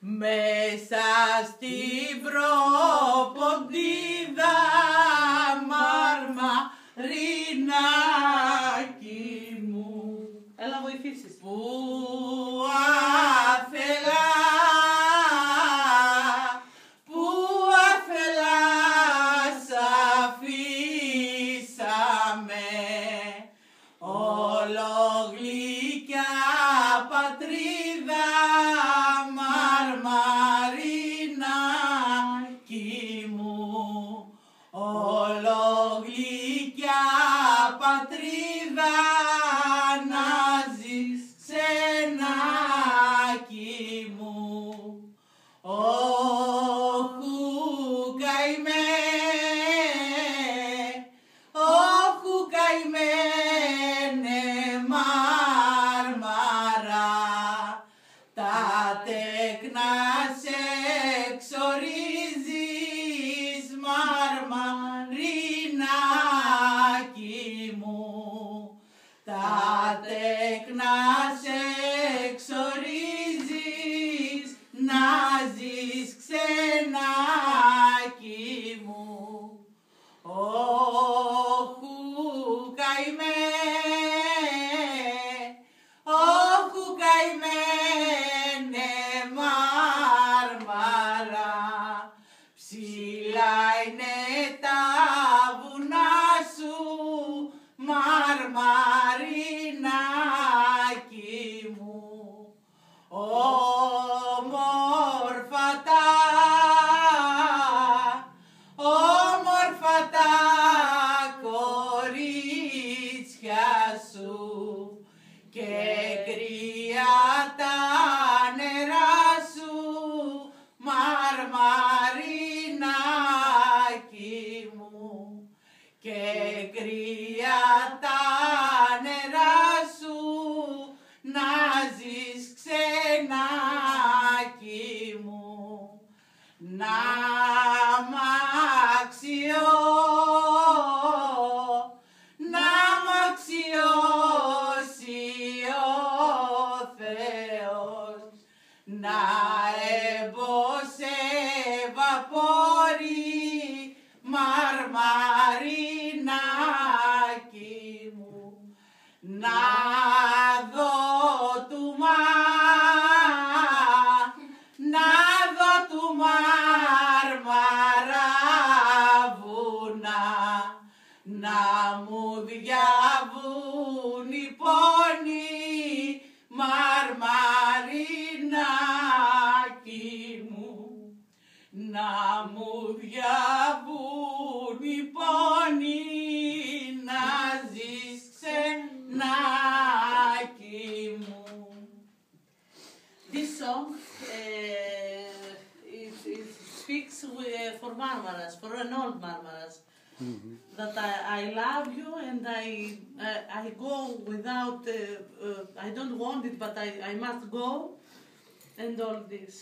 Μέσα στην προποντίδα μαρμαρινάκι μου, έλα βοηθήσεις, που αφελά σ' αφήσαμε, ολογλυκιά πατρίδα μαρμαρινάκι μου, ολογλυκιά πατρίδα να ζεις ξενάκι μου. Όχου καημέ, όχου καημένε Μάρμαρα, τα τέκνα σε εξορίζεις μαρμαρινάκι μου, τα τέκνα σε εξορίζεις να ζεις ξενάκι μου. Όχου καημέ, όχου καημένε Μάρμαρα, ψηλά είναι τα βουνά σου μαρμαρινάκι μου, όμορφα τα κορίτσια σου και κρύα τα νερά σου μαρμαρινάκι μου, και κρύα τα νερά σου να ζεις ξενάκι μου. Να μ' αξιώσει ο Θεός να έμπωσε βαπόρι μαρμαρινάκι μου, να δω του Μάρμαρα βουνά, να μου διαβούν οι πόνοι μαρμαρινάκι μου, να μου διαβούν οι πόνοι να ζεις ξενάκι μου. This song it speaks for Marmaras, for an old Marmaras. That I love you and I go without, I don't want it, but I must go, and all this.